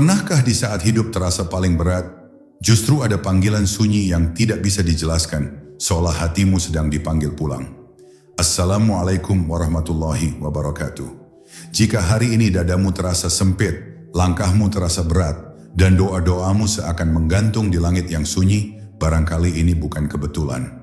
Pernahkah di saat hidup terasa paling berat, justru ada panggilan sunyi yang tidak bisa dijelaskan, seolah hatimu sedang dipanggil pulang? Assalamualaikum warahmatullahi wabarakatuh. Jika hari ini dadamu terasa sempit, langkahmu terasa berat, dan doa-doamu seakan menggantung di langit yang sunyi, barangkali ini bukan kebetulan.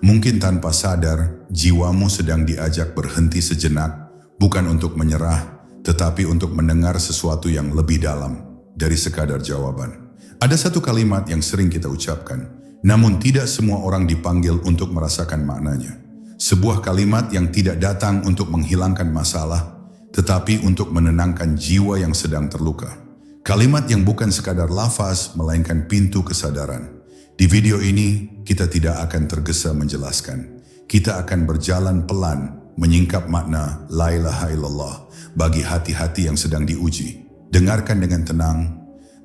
Mungkin tanpa sadar, jiwamu sedang diajak berhenti sejenak, bukan untuk menyerah, tetapi untuk mendengar sesuatu yang lebih dalam dari sekadar jawaban. Ada satu kalimat yang sering kita ucapkan, namun tidak semua orang dipanggil untuk merasakan maknanya. Sebuah kalimat yang tidak datang untuk menghilangkan masalah, tetapi untuk menenangkan jiwa yang sedang terluka. Kalimat yang bukan sekadar lafaz, melainkan pintu kesadaran. Di video ini, kita tidak akan tergesa menjelaskan. Kita akan berjalan pelan, menyingkap makna la ilaha illallah bagi hati-hati yang sedang diuji. Dengarkan dengan tenang,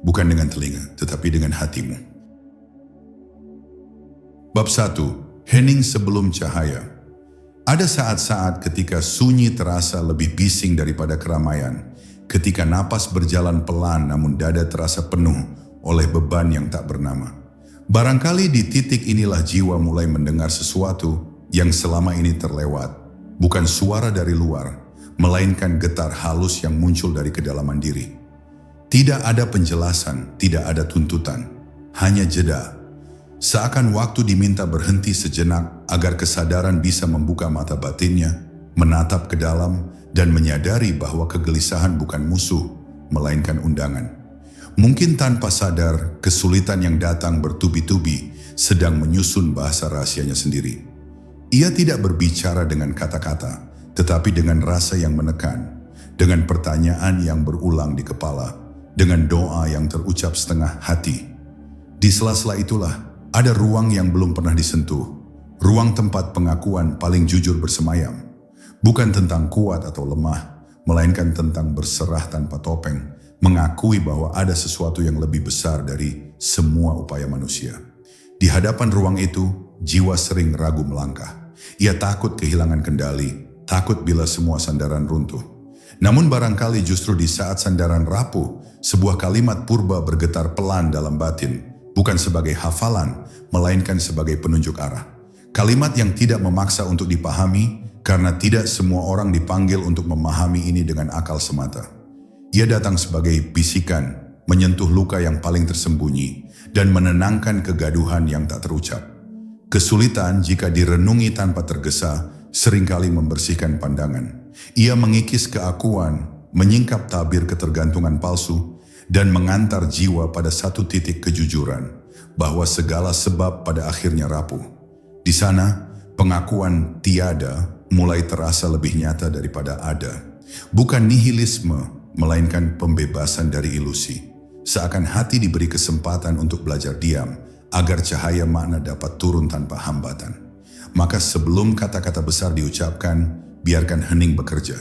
bukan dengan telinga, tetapi dengan hatimu. Bab 1. Hening sebelum cahaya. Ada saat-saat ketika sunyi terasa lebih bising daripada keramaian, ketika napas berjalan pelan namun dada terasa penuh oleh beban yang tak bernama. Barangkali di titik inilah jiwa mulai mendengar sesuatu yang selama ini terlewat. Bukan suara dari luar, melainkan getar halus yang muncul dari kedalaman diri. Tidak ada penjelasan, tidak ada tuntutan, hanya jeda. Seakan waktu diminta berhenti sejenak agar kesadaran bisa membuka mata batinnya, menatap ke dalam, dan menyadari bahwa kegelisahan bukan musuh, melainkan undangan. Mungkin tanpa sadar, kesulitan yang datang bertubi-tubi sedang menyusun bahasa rahasianya sendiri. Ia tidak berbicara dengan kata-kata, tetapi dengan rasa yang menekan, dengan pertanyaan yang berulang di kepala, dengan doa yang terucap setengah hati. Di sela-sela itulah, ada ruang yang belum pernah disentuh, ruang tempat pengakuan paling jujur bersemayam. Bukan tentang kuat atau lemah, melainkan tentang berserah tanpa topeng, mengakui bahwa ada sesuatu yang lebih besar dari semua upaya manusia. Di hadapan ruang itu, jiwa sering ragu melangkah. Ia takut kehilangan kendali, takut bila semua sandaran runtuh. Namun barangkali justru di saat sandaran rapuh, sebuah kalimat purba bergetar pelan dalam batin, bukan sebagai hafalan, melainkan sebagai penunjuk arah. Kalimat yang tidak memaksa untuk dipahami, karena tidak semua orang dipanggil untuk memahami ini dengan akal semata. Ia datang sebagai bisikan, menyentuh luka yang paling tersembunyi, dan menenangkan kegaduhan yang tak terucap. Kesulitan jika direnungi tanpa tergesa, seringkali membersihkan pandangan. Ia mengikis keakuan, menyingkap tabir ketergantungan palsu, dan mengantar jiwa pada satu titik kejujuran, bahwa segala sebab pada akhirnya rapuh. Di sana, pengakuan tiada mulai terasa lebih nyata daripada ada. Bukan nihilisme, melainkan pembebasan dari ilusi. Seakan hati diberi kesempatan untuk belajar diam, agar cahaya makna dapat turun tanpa hambatan. Maka sebelum kata-kata besar diucapkan, biarkan hening bekerja.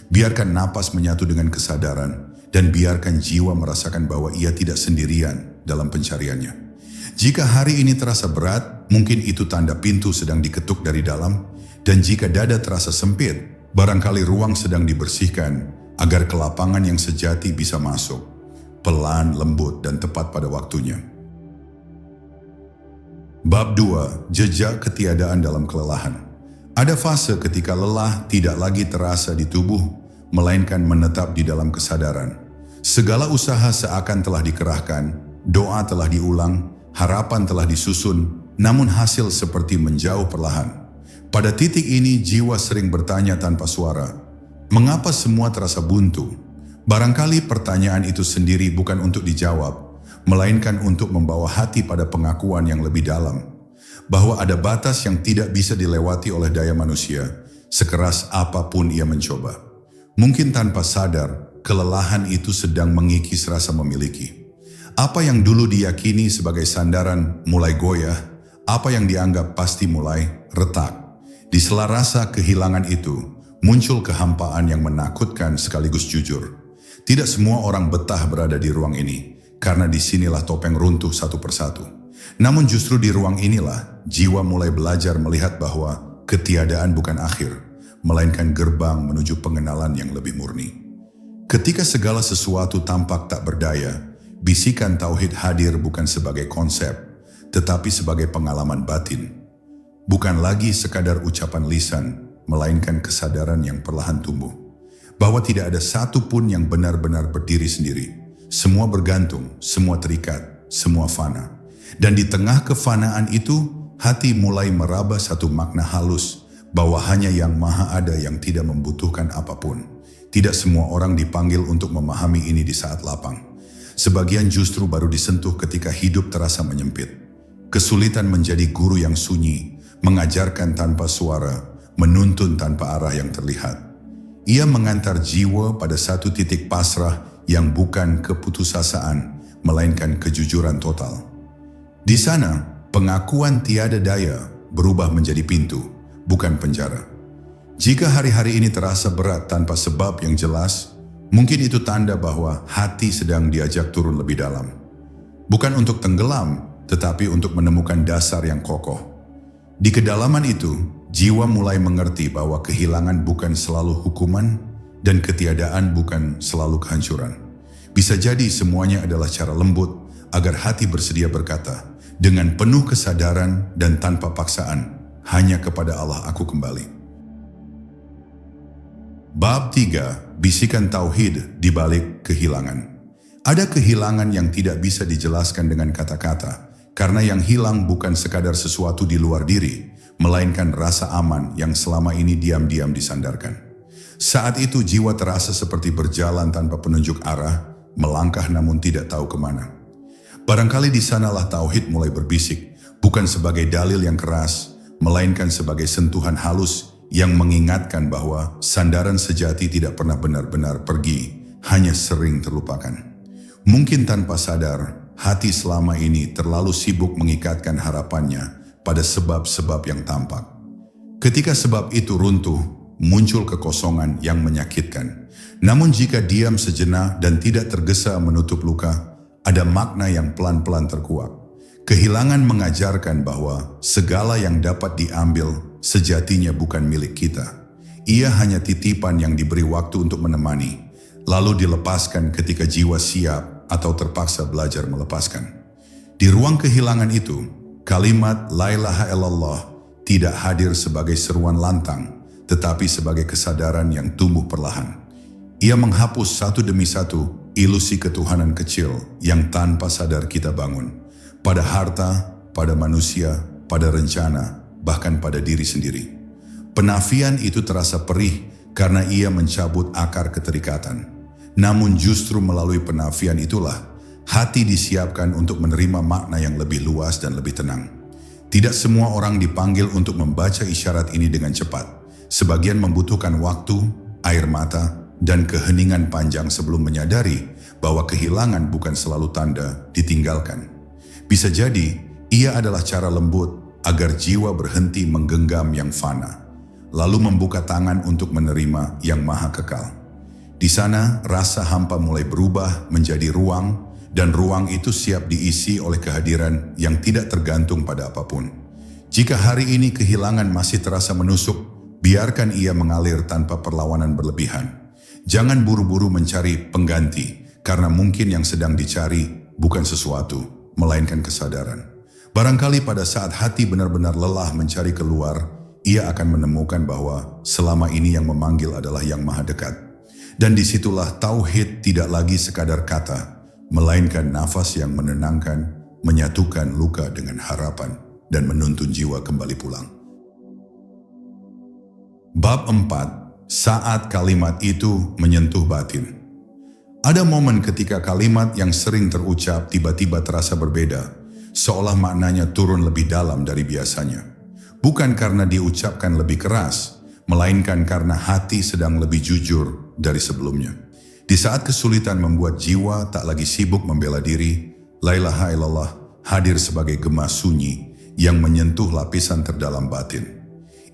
Biarkan napas menyatu dengan kesadaran, dan biarkan jiwa merasakan bahwa ia tidak sendirian dalam pencariannya. Jika hari ini terasa berat, mungkin itu tanda pintu sedang diketuk dari dalam, dan jika dada terasa sempit, barangkali ruang sedang dibersihkan, agar kelapangan yang sejati bisa masuk, pelan, lembut, dan tepat pada waktunya. Bab 2. Jejak ketiadaan dalam kelelahan. Ada fase ketika lelah tidak lagi terasa di tubuh, melainkan menetap di dalam kesadaran. Segala usaha seakan telah dikerahkan, doa telah diulang, harapan telah disusun, namun hasil seperti menjauh perlahan. Pada titik ini jiwa sering bertanya tanpa suara, mengapa semua terasa buntu? Barangkali pertanyaan itu sendiri bukan untuk dijawab, melainkan untuk membawa hati pada pengakuan yang lebih dalam, bahwa ada batas yang tidak bisa dilewati oleh daya manusia, sekeras apapun ia mencoba. Mungkin tanpa sadar, kelelahan itu sedang mengikis rasa memiliki. Apa yang dulu diyakini sebagai sandaran mulai goyah, apa yang dianggap pasti mulai retak. Di sela rasa kehilangan itu, muncul kehampaan yang menakutkan sekaligus jujur. Tidak semua orang betah berada di ruang ini, karena disinilah topeng runtuh satu persatu. Namun justru di ruang inilah, jiwa mulai belajar melihat bahwa ketiadaan bukan akhir, melainkan gerbang menuju pengenalan yang lebih murni. Ketika segala sesuatu tampak tak berdaya, bisikan tauhid hadir bukan sebagai konsep, tetapi sebagai pengalaman batin. Bukan lagi sekadar ucapan lisan, melainkan kesadaran yang perlahan tumbuh. Bahwa tidak ada satu pun yang benar-benar berdiri sendiri. Semua bergantung, semua terikat, semua fana. Dan di tengah kefanaan itu, hati mulai meraba satu makna halus, bahwa hanya yang maha ada yang tidak membutuhkan apapun. Tidak semua orang dipanggil untuk memahami ini di saat lapang. Sebagian justru baru disentuh ketika hidup terasa menyempit. Kesulitan menjadi guru yang sunyi, mengajarkan tanpa suara, menuntun tanpa arah yang terlihat. Ia mengantar jiwa pada satu titik pasrah yang bukan keputusasaan, melainkan kejujuran total. Di sana, pengakuan tiada daya berubah menjadi pintu, bukan penjara. Jika hari-hari ini terasa berat tanpa sebab yang jelas, mungkin itu tanda bahwa hati sedang diajak turun lebih dalam. Bukan untuk tenggelam, tetapi untuk menemukan dasar yang kokoh. Di kedalaman itu, jiwa mulai mengerti bahwa kehilangan bukan selalu hukuman dan ketiadaan bukan selalu kehancuran. Bisa jadi semuanya adalah cara lembut agar hati bersedia berkata, dengan penuh kesadaran dan tanpa paksaan, hanya kepada Allah aku kembali. Bab 3. Bisikan tauhid di balik kehilangan. Ada kehilangan yang tidak bisa dijelaskan dengan kata-kata, karena yang hilang bukan sekadar sesuatu di luar diri, melainkan rasa aman yang selama ini diam-diam disandarkan. Saat itu jiwa terasa seperti berjalan tanpa penunjuk arah, melangkah namun tidak tahu kemana. Barangkali di sanalah tauhid mulai berbisik, bukan sebagai dalil yang keras, melainkan sebagai sentuhan halus yang mengingatkan bahwa sandaran sejati tidak pernah benar-benar pergi, hanya sering terlupakan. Mungkin tanpa sadar, hati selama ini terlalu sibuk mengikatkan harapannya pada sebab-sebab yang tampak. Ketika sebab itu runtuh, muncul kekosongan yang menyakitkan. Namun jika diam sejenak dan tidak tergesa menutup luka, ada makna yang pelan-pelan terkuak. Kehilangan mengajarkan bahwa segala yang dapat diambil sejatinya bukan milik kita. Ia hanya titipan yang diberi waktu untuk menemani, lalu dilepaskan ketika jiwa siap atau terpaksa belajar melepaskan. Di ruang kehilangan itu, kalimat La ilaha illallah tidak hadir sebagai seruan lantang, tetapi sebagai kesadaran yang tumbuh perlahan. Ia menghapus satu demi satu ilusi ketuhanan kecil yang tanpa sadar kita bangun. Pada harta, pada manusia, pada rencana, bahkan pada diri sendiri. Penafian itu terasa perih karena ia mencabut akar keterikatan. Namun justru melalui penafian itulah, hati disiapkan untuk menerima makna yang lebih luas dan lebih tenang. Tidak semua orang dipanggil untuk membaca isyarat ini dengan cepat. Sebagian membutuhkan waktu, air mata, dan keheningan panjang sebelum menyadari bahwa kehilangan bukan selalu tanda ditinggalkan. Bisa jadi, ia adalah cara lembut agar jiwa berhenti menggenggam yang fana, lalu membuka tangan untuk menerima yang maha kekal. Di sana, rasa hampa mulai berubah menjadi ruang, dan ruang itu siap diisi oleh kehadiran yang tidak tergantung pada apapun. Jika hari ini kehilangan masih terasa menusuk, biarkan ia mengalir tanpa perlawanan berlebihan. Jangan buru-buru mencari pengganti, karena mungkin yang sedang dicari bukan sesuatu, melainkan kesadaran. Barangkali pada saat hati benar-benar lelah mencari keluar, ia akan menemukan bahwa selama ini yang memanggil adalah yang maha dekat. Dan disitulah tauhid tidak lagi sekadar kata, melainkan nafas yang menenangkan, menyatukan luka dengan harapan, dan menuntun jiwa kembali pulang. Bab 4. Saat kalimat itu menyentuh batin. Ada momen ketika kalimat yang sering terucap tiba-tiba terasa berbeda, seolah maknanya turun lebih dalam dari biasanya. Bukan karena diucapkan lebih keras, melainkan karena hati sedang lebih jujur dari sebelumnya. Di saat kesulitan membuat jiwa tak lagi sibuk membela diri, La ilaha illallah hadir sebagai gema sunyi yang menyentuh lapisan terdalam batin.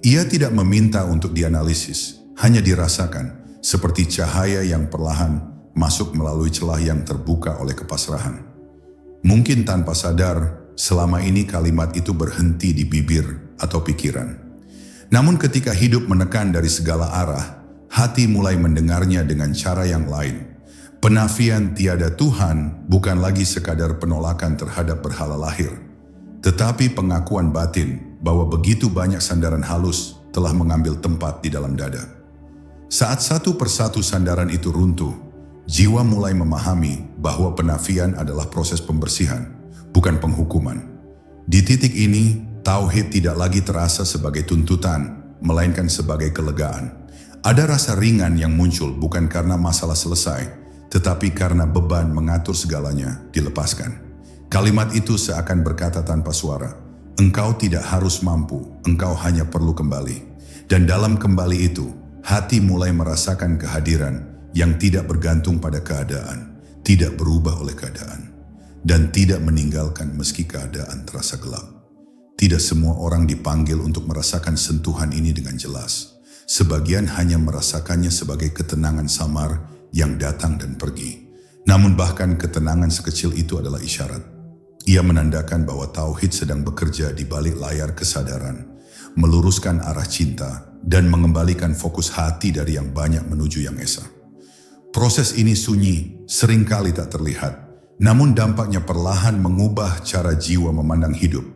Ia tidak meminta untuk dianalisis, hanya dirasakan seperti cahaya yang perlahan masuk melalui celah yang terbuka oleh kepasrahan. Mungkin tanpa sadar, selama ini kalimat itu berhenti di bibir atau pikiran. Namun ketika hidup menekan dari segala arah, hati mulai mendengarnya dengan cara yang lain. Penafian tiada Tuhan bukan lagi sekadar penolakan terhadap berhala lahir, tetapi pengakuan batin bahwa begitu banyak sandaran halus telah mengambil tempat di dalam dada. Saat satu persatu sandaran itu runtuh, jiwa mulai memahami bahwa penafian adalah proses pembersihan, bukan penghukuman. Di titik ini, tauhid tidak lagi terasa sebagai tuntutan, melainkan sebagai kelegaan. Ada rasa ringan yang muncul bukan karena masalah selesai, tetapi karena beban mengatur segalanya dilepaskan. Kalimat itu seakan berkata tanpa suara, engkau tidak harus mampu, engkau hanya perlu kembali. Dan dalam kembali itu, hati mulai merasakan kehadiran yang tidak bergantung pada keadaan, tidak berubah oleh keadaan, dan tidak meninggalkan meski keadaan terasa gelap. Tidak semua orang dipanggil untuk merasakan sentuhan ini dengan jelas. Sebagian hanya merasakannya sebagai ketenangan samar yang datang dan pergi. Namun bahkan ketenangan sekecil itu adalah isyarat. Ia menandakan bahwa tauhid sedang bekerja di balik layar kesadaran, meluruskan arah cinta, dan mengembalikan fokus hati dari yang banyak menuju yang esa. Proses ini sunyi, seringkali tak terlihat, namun dampaknya perlahan mengubah cara jiwa memandang hidup.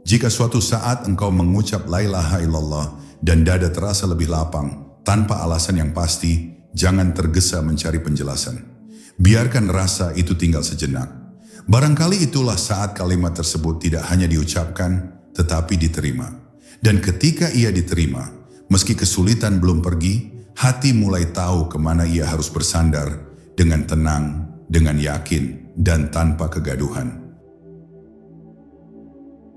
Jika suatu saat engkau mengucap la ilaha illallah dan dada terasa lebih lapang, tanpa alasan yang pasti, jangan tergesa mencari penjelasan. Biarkan rasa itu tinggal sejenak. Barangkali itulah saat kalimat tersebut tidak hanya diucapkan, tetapi diterima. Dan ketika ia diterima, meski kesulitan belum pergi, hati mulai tahu kemana ia harus bersandar, dengan tenang, dengan yakin, dan tanpa kegaduhan.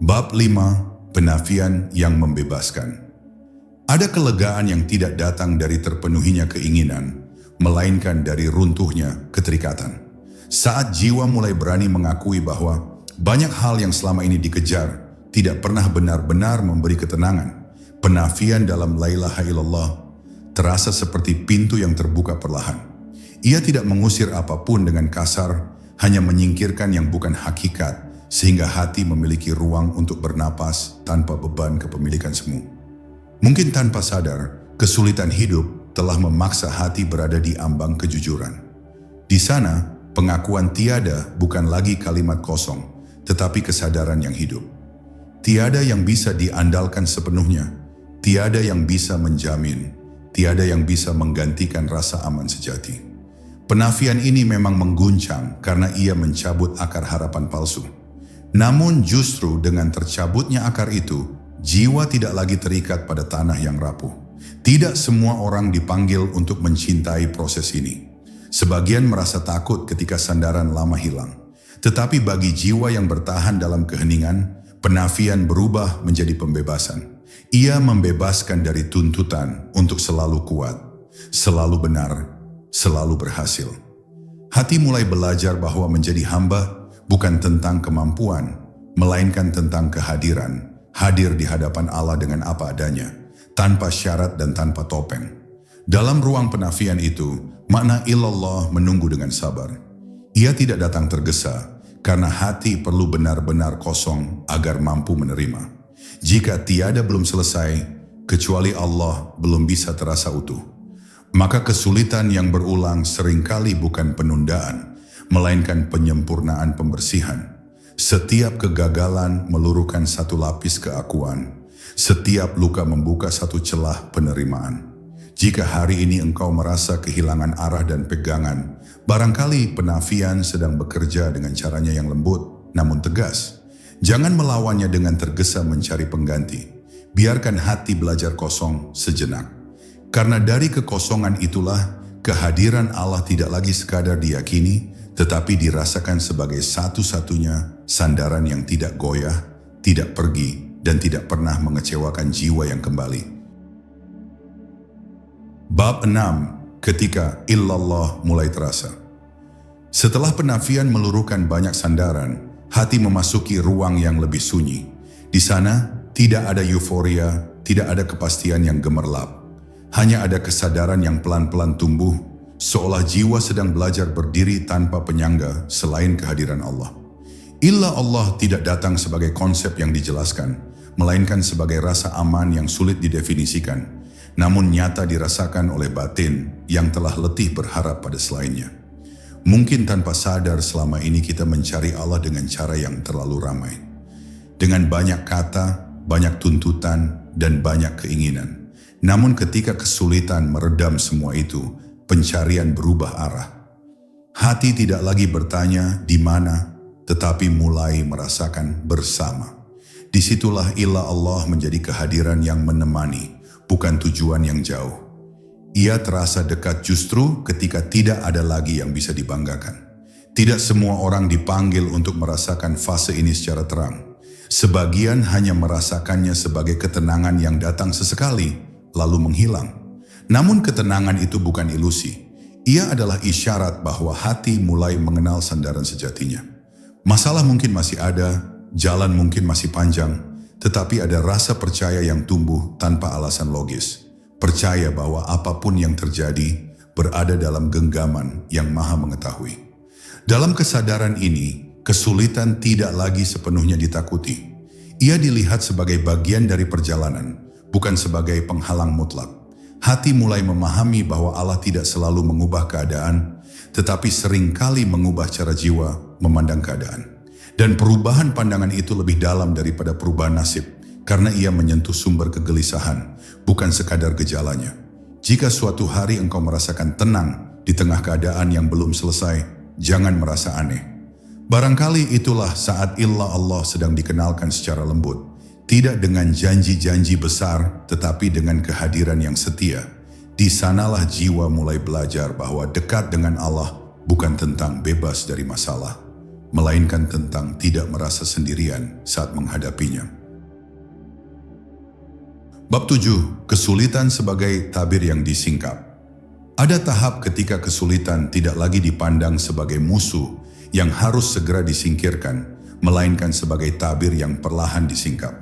Bab 5. Penafian yang membebaskan. Ada kelegaan yang tidak datang dari terpenuhinya keinginan, melainkan dari runtuhnya keterikatan. Saat jiwa mulai berani mengakui bahwa banyak hal yang selama ini dikejar tidak pernah benar-benar memberi ketenangan, penafian dalam la ilaha illallah terasa seperti pintu yang terbuka perlahan. Ia tidak mengusir apapun dengan kasar, hanya menyingkirkan yang bukan hakikat, sehingga hati memiliki ruang untuk bernapas tanpa beban kepemilikan semu. Mungkin tanpa sadar, kesulitan hidup telah memaksa hati berada di ambang kejujuran. Di sana, pengakuan tiada bukan lagi kalimat kosong, tetapi kesadaran yang hidup. Tiada yang bisa diandalkan sepenuhnya, tiada yang bisa menjamin, tiada yang bisa menggantikan rasa aman sejati. Penafian ini memang mengguncang karena ia mencabut akar harapan palsu. Namun justru dengan tercabutnya akar itu, jiwa tidak lagi terikat pada tanah yang rapuh. Tidak semua orang dipanggil untuk mencintai proses ini. Sebagian merasa takut ketika sandaran lama hilang. Tetapi bagi jiwa yang bertahan dalam keheningan, penafian berubah menjadi pembebasan. Ia membebaskan dari tuntutan untuk selalu kuat, selalu benar, selalu berhasil. Hati mulai belajar bahwa menjadi hamba bukan tentang kemampuan, melainkan tentang kehadiran. Hadir di hadapan Allah dengan apa adanya, tanpa syarat dan tanpa topeng. Dalam ruang penafian itu, makna illallah menunggu dengan sabar. Ia tidak datang tergesa, karena hati perlu benar-benar kosong agar mampu menerima. Jika tiada belum selesai, kecuali Allah belum bisa terasa utuh. Maka kesulitan yang berulang seringkali bukan penundaan, melainkan penyempurnaan pembersihan. Setiap kegagalan meluruhkan satu lapis keakuan. Setiap luka membuka satu celah penerimaan. Jika hari ini engkau merasa kehilangan arah dan pegangan, barangkali penafian sedang bekerja dengan caranya yang lembut, namun tegas. Jangan melawannya dengan tergesa mencari pengganti. Biarkan hati belajar kosong sejenak. Karena dari kekosongan itulah, kehadiran Allah tidak lagi sekadar diyakini, tetapi dirasakan sebagai satu-satunya sandaran yang tidak goyah, tidak pergi, dan tidak pernah mengecewakan jiwa yang kembali. Bab 6. Ketika illallah mulai terasa. Setelah penafian meluruhkan banyak sandaran, hati memasuki ruang yang lebih sunyi. Di sana, tidak ada euforia, tidak ada kepastian yang gemerlap. Hanya ada kesadaran yang pelan-pelan tumbuh, seolah jiwa sedang belajar berdiri tanpa penyangga selain kehadiran Allah. Illa Allah tidak datang sebagai konsep yang dijelaskan, melainkan sebagai rasa aman yang sulit didefinisikan. namun nyata dirasakan oleh batin yang telah letih berharap pada selainnya. Mungkin tanpa sadar selama ini kita mencari Allah dengan cara yang terlalu ramai. Dengan banyak kata, banyak tuntutan, dan banyak keinginan. Namun ketika kesulitan meredam semua itu, pencarian berubah arah. Hati tidak lagi bertanya di mana, tetapi mulai merasakan bersama. Disitulah ilah Allah menjadi kehadiran yang menemani, bukan tujuan yang jauh. Ia terasa dekat justru ketika tidak ada lagi yang bisa dibanggakan. Tidak semua orang dipanggil untuk merasakan fase ini secara terang. Sebagian hanya merasakannya sebagai ketenangan yang datang sesekali, lalu menghilang. Namun ketenangan itu bukan ilusi. Ia adalah isyarat bahwa hati mulai mengenal sandaran sejatinya. Masalah mungkin masih ada, jalan mungkin masih panjang, tetapi ada rasa percaya yang tumbuh tanpa alasan logis. Percaya bahwa apapun yang terjadi berada dalam genggaman yang Maha Mengetahui. Dalam kesadaran ini, kesulitan tidak lagi sepenuhnya ditakuti. Ia dilihat sebagai bagian dari perjalanan, bukan sebagai penghalang mutlak. Hati mulai memahami bahwa Allah tidak selalu mengubah keadaan, tetapi seringkali mengubah cara jiwa memandang keadaan. Dan perubahan pandangan itu lebih dalam daripada perubahan nasib, karena ia menyentuh sumber kegelisahan, bukan sekadar gejalanya. Jika suatu hari engkau merasakan tenang di tengah keadaan yang belum selesai, jangan merasa aneh. Barangkali itulah saat ilah Allah sedang dikenalkan secara lembut. Tidak dengan janji-janji besar, tetapi dengan kehadiran yang setia. Di sanalah jiwa mulai belajar bahwa dekat dengan Allah bukan tentang bebas dari masalah, melainkan tentang tidak merasa sendirian saat menghadapinya. Bab 7. Kesulitan sebagai tabir yang disingkap. Ada tahap ketika kesulitan tidak lagi dipandang sebagai musuh yang harus segera disingkirkan, melainkan sebagai tabir yang perlahan disingkap.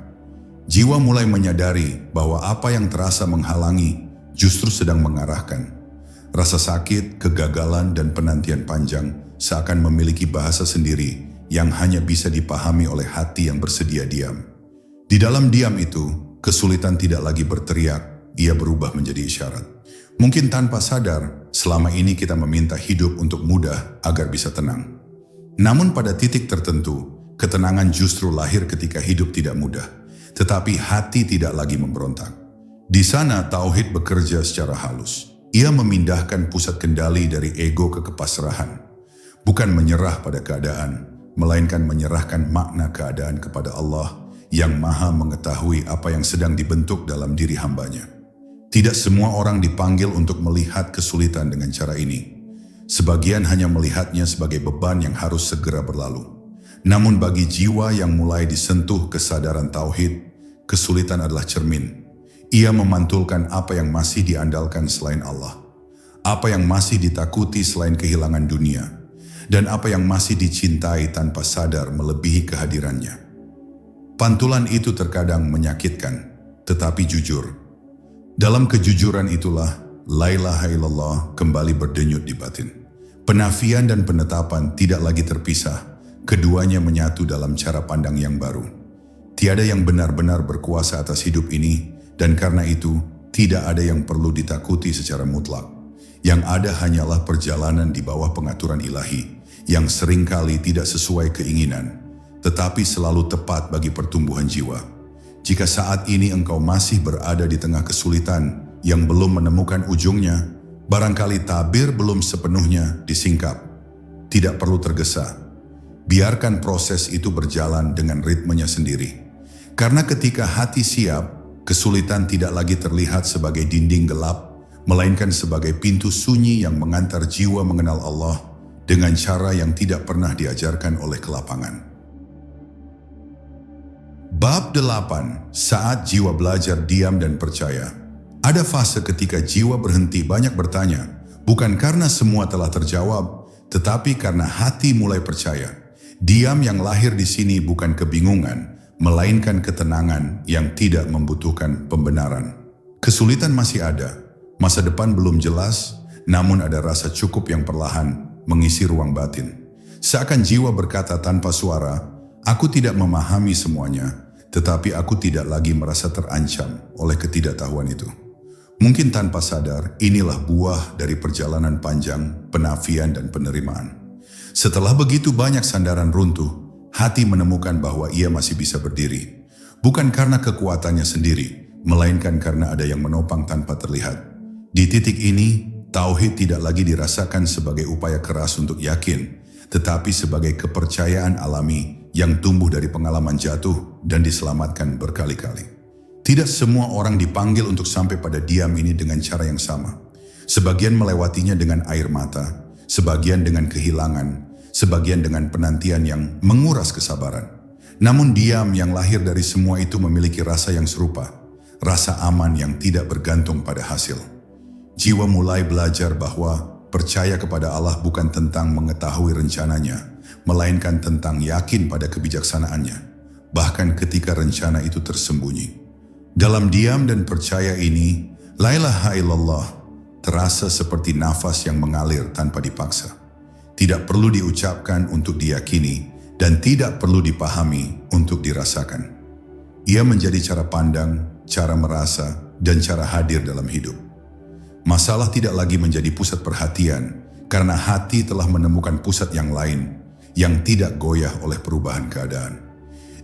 Jiwa mulai menyadari bahwa apa yang terasa menghalangi justru sedang mengarahkan. Rasa sakit, kegagalan, dan penantian panjang seakan memiliki bahasa sendiri yang hanya bisa dipahami oleh hati yang bersedia diam. Di dalam diam itu, kesulitan tidak lagi berteriak, ia berubah menjadi isyarat. Mungkin tanpa sadar, selama ini kita meminta hidup untuk mudah agar bisa tenang. Namun pada titik tertentu, ketenangan justru lahir ketika hidup tidak mudah, tetapi hati tidak lagi memberontak. Di sana tauhid bekerja secara halus. Ia memindahkan pusat kendali dari ego ke kepasrahan. Bukan menyerah pada keadaan, melainkan menyerahkan makna keadaan kepada Allah yang Maha Mengetahui apa yang sedang dibentuk dalam diri hambanya. Tidak semua orang dipanggil untuk melihat kesulitan dengan cara ini. Sebagian hanya melihatnya sebagai beban yang harus segera berlalu. Namun bagi jiwa yang mulai disentuh kesadaran tauhid, kesulitan adalah cermin. Ia memantulkan apa yang masih diandalkan selain Allah, apa yang masih ditakuti selain kehilangan dunia, dan apa yang masih dicintai tanpa sadar melebihi kehadirannya. Pantulan itu terkadang menyakitkan, tetapi jujur. Dalam kejujuran itulah, la ilaha illallah kembali berdenyut di batin. Penafian dan penetapan tidak lagi terpisah, keduanya menyatu dalam cara pandang yang baru. Tiada yang benar-benar berkuasa atas hidup ini, dan karena itu tidak ada yang perlu ditakuti secara mutlak. Yang ada hanyalah perjalanan di bawah pengaturan ilahi, yang seringkali tidak sesuai keinginan, tetapi selalu tepat bagi pertumbuhan jiwa. Jika saat ini engkau masih berada di tengah kesulitan yang belum menemukan ujungnya, barangkali tabir belum sepenuhnya disingkap. Tidak perlu tergesa. Biarkan proses itu berjalan dengan ritmenya sendiri. Karena ketika hati siap, kesulitan tidak lagi terlihat sebagai dinding gelap, melainkan sebagai pintu sunyi yang mengantar jiwa mengenal Allah dengan cara yang tidak pernah diajarkan oleh kelapangan. Bab 8. Saat jiwa belajar diam dan percaya. Ada fase ketika jiwa berhenti banyak bertanya, bukan karena semua telah terjawab, tetapi karena hati mulai percaya. Diam yang lahir di sini bukan kebingungan, melainkan ketenangan yang tidak membutuhkan pembenaran. Kesulitan masih ada, masa depan belum jelas, namun ada rasa cukup yang perlahan mengisi ruang batin. Seakan jiwa berkata tanpa suara, aku tidak memahami semuanya, tetapi aku tidak lagi merasa terancam oleh ketidaktahuan itu. Mungkin tanpa sadar, inilah buah dari perjalanan panjang, penafian dan penerimaan. Setelah begitu banyak sandaran runtuh, hati menemukan bahwa ia masih bisa berdiri. Bukan karena kekuatannya sendiri, melainkan karena ada yang menopang tanpa terlihat. Di titik ini, tauhid tidak lagi dirasakan sebagai upaya keras untuk yakin, tetapi sebagai kepercayaan alami yang tumbuh dari pengalaman jatuh dan diselamatkan berkali-kali. Tidak semua orang dipanggil untuk sampai pada diam ini dengan cara yang sama. Sebagian melewatinya dengan air mata, sebagian dengan kehilangan, sebagian dengan penantian yang menguras kesabaran. Namun diam yang lahir dari semua itu memiliki rasa yang serupa, rasa aman yang tidak bergantung pada hasil. Jiwa mulai belajar bahwa percaya kepada Allah bukan tentang mengetahui rencananya, melainkan tentang yakin pada kebijaksanaannya, bahkan ketika rencana itu tersembunyi. Dalam diam dan percaya ini, la ilaha illallah terasa seperti nafas yang mengalir tanpa dipaksa. Tidak perlu diucapkan untuk diyakini dan tidak perlu dipahami untuk dirasakan. Ia menjadi cara pandang, cara merasa, dan cara hadir dalam hidup. Masalah tidak lagi menjadi pusat perhatian karena hati telah menemukan pusat yang lain yang tidak goyah oleh perubahan keadaan.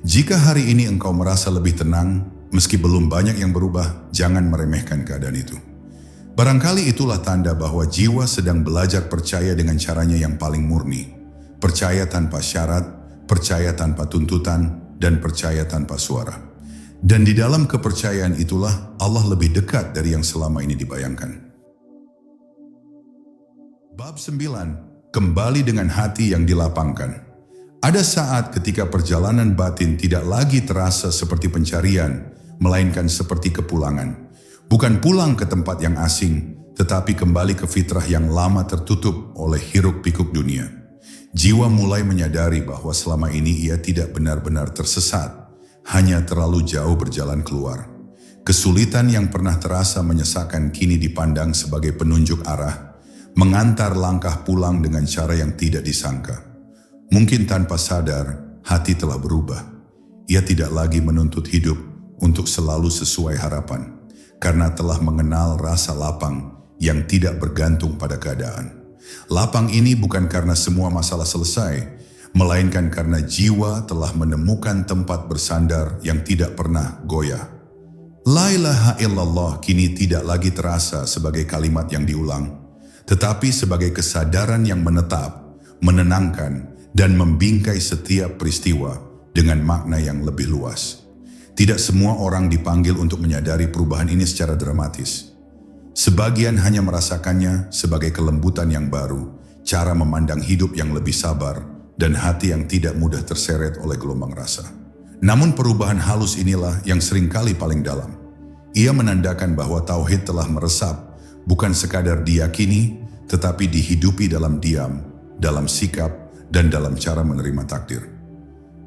Jika hari ini engkau merasa lebih tenang, meski belum banyak yang berubah, jangan meremehkan keadaan itu. Barangkali itulah tanda bahwa jiwa sedang belajar percaya dengan caranya yang paling murni. Percaya tanpa syarat, percaya tanpa tuntutan, dan percaya tanpa suara. Dan di dalam kepercayaan itulah Allah lebih dekat dari yang selama ini dibayangkan. Bab 9. Kembali dengan hati yang dilapangkan. Ada saat ketika perjalanan batin tidak lagi terasa seperti pencarian, melainkan seperti kepulangan. Bukan pulang ke tempat yang asing, tetapi kembali ke fitrah yang lama tertutup oleh hiruk-pikuk dunia. Jiwa mulai menyadari bahwa selama ini ia tidak benar-benar tersesat, hanya terlalu jauh berjalan keluar. Kesulitan yang pernah terasa menyesakan kini dipandang sebagai penunjuk arah, mengantar langkah pulang dengan cara yang tidak disangka. Mungkin tanpa sadar, hati telah berubah. Ia tidak lagi menuntut hidup untuk selalu sesuai harapan, karena telah mengenal rasa lapang yang tidak bergantung pada keadaan. Lapang ini bukan karena semua masalah selesai, melainkan karena jiwa telah menemukan tempat bersandar yang tidak pernah goyah. La ilaha illallah kini tidak lagi terasa sebagai kalimat yang diulang, tetapi sebagai kesadaran yang menetap, menenangkan, dan membingkai setiap peristiwa dengan makna yang lebih luas. Tidak semua orang dipanggil untuk menyadari perubahan ini secara dramatis. Sebagian hanya merasakannya sebagai kelembutan yang baru, cara memandang hidup yang lebih sabar, dan hati yang tidak mudah terseret oleh gelombang rasa. Namun perubahan halus inilah yang seringkali paling dalam. Ia menandakan bahwa tauhid telah meresap, bukan sekadar diyakini, tetapi dihidupi dalam diam, dalam sikap, dan dalam cara menerima takdir.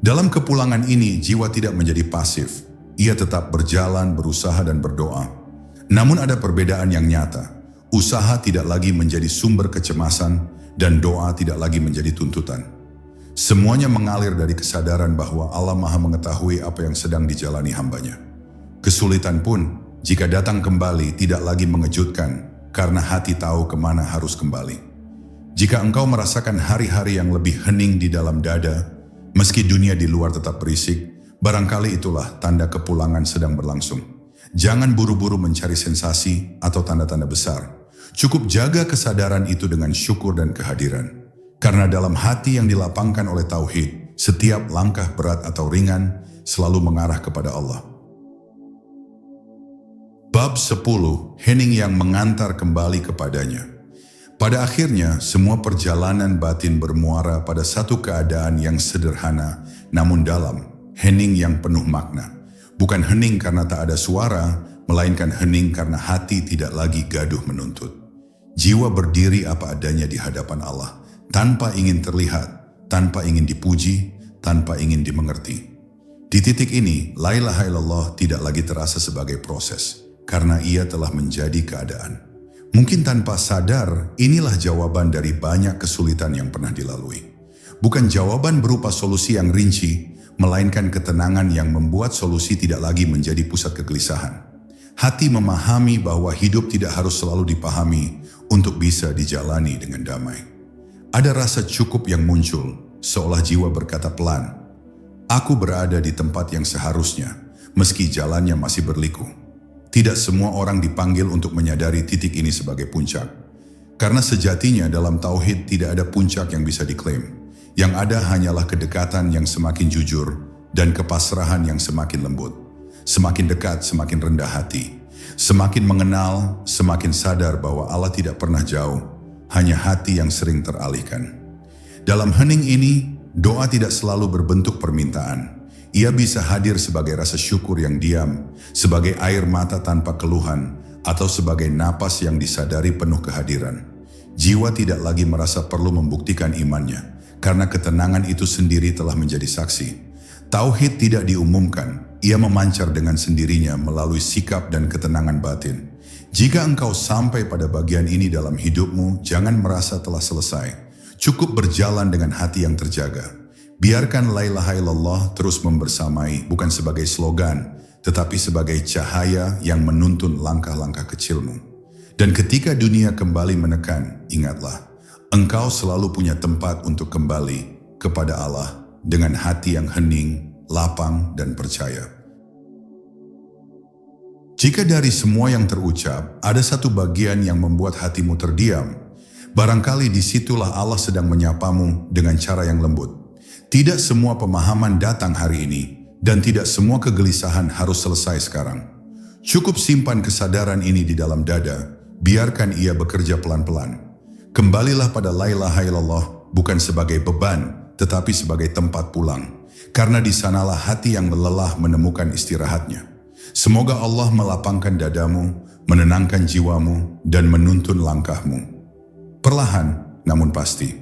Dalam kepulangan ini, jiwa tidak menjadi pasif. Ia tetap berjalan, berusaha, dan berdoa. Namun ada perbedaan yang nyata. Usaha tidak lagi menjadi sumber kecemasan, dan doa tidak lagi menjadi tuntutan. Semuanya mengalir dari kesadaran bahwa Allah Maha mengetahui apa yang sedang dijalani hambanya. Kesulitan pun, jika datang kembali, tidak lagi mengejutkan, karena hati tahu kemana harus kembali. Jika engkau merasakan hari-hari yang lebih hening di dalam dada, meski dunia di luar tetap berisik, barangkali itulah tanda kepulangan sedang berlangsung. Jangan buru-buru mencari sensasi atau tanda-tanda besar. Cukup jaga kesadaran itu dengan syukur dan kehadiran. Karena dalam hati yang dilapangkan oleh tauhid, setiap langkah berat atau ringan selalu mengarah kepada Allah. Bab 10. Hening yang mengantar kembali kepadanya. Pada akhirnya, semua perjalanan batin bermuara pada satu keadaan yang sederhana, namun dalam, hening yang penuh makna. Bukan hening karena tak ada suara, melainkan hening karena hati tidak lagi gaduh menuntut. Jiwa berdiri apa adanya di hadapan Allah, tanpa ingin terlihat, tanpa ingin dipuji, tanpa ingin dimengerti. Di titik ini, la ilaha illallah tidak lagi terasa sebagai proses, karena ia telah menjadi keadaan. Mungkin tanpa sadar, inilah jawaban dari banyak kesulitan yang pernah dilalui. Bukan jawaban berupa solusi yang rinci, melainkan ketenangan yang membuat solusi tidak lagi menjadi pusat kegelisahan. Hati memahami bahwa hidup tidak harus selalu dipahami untuk bisa dijalani dengan damai. Ada rasa cukup yang muncul, seolah jiwa berkata pelan, "Aku berada di tempat yang seharusnya, meski jalannya masih berliku." Tidak semua orang dipanggil untuk menyadari titik ini sebagai puncak. Karena sejatinya dalam tauhid tidak ada puncak yang bisa diklaim. Yang ada hanyalah kedekatan yang semakin jujur dan kepasrahan yang semakin lembut. Semakin dekat, semakin rendah hati. Semakin mengenal, semakin sadar bahwa Allah tidak pernah jauh, hanya hati yang sering teralihkan. Dalam hening ini, doa tidak selalu berbentuk permintaan. Ia bisa hadir sebagai rasa syukur yang diam, sebagai air mata tanpa keluhan, atau sebagai napas yang disadari penuh kehadiran. Jiwa tidak lagi merasa perlu membuktikan imannya, karena ketenangan itu sendiri telah menjadi saksi. Tauhid tidak diumumkan, ia memancar dengan sendirinya melalui sikap dan ketenangan batin. Jika engkau sampai pada bagian ini dalam hidupmu, jangan merasa telah selesai. Cukup berjalan dengan hati yang terjaga. Biarkan la ilaha illallah terus membersamai, bukan sebagai slogan, tetapi sebagai cahaya yang menuntun langkah-langkah kecilmu. Dan ketika dunia kembali menekan, ingatlah, engkau selalu punya tempat untuk kembali kepada Allah dengan hati yang hening, lapang, dan percaya. Jika dari semua yang terucap, ada satu bagian yang membuat hatimu terdiam, barangkali disitulah Allah sedang menyapamu dengan cara yang lembut. Tidak semua pemahaman datang hari ini, dan tidak semua kegelisahan harus selesai sekarang. Cukup simpan kesadaran ini di dalam dada, biarkan ia bekerja pelan-pelan. Kembalilah pada la ilaha illallah bukan sebagai beban, tetapi sebagai tempat pulang. Karena di sanalah hati yang lelah menemukan istirahatnya. Semoga Allah melapangkan dadamu, menenangkan jiwamu, dan menuntun langkahmu. Perlahan, namun pasti.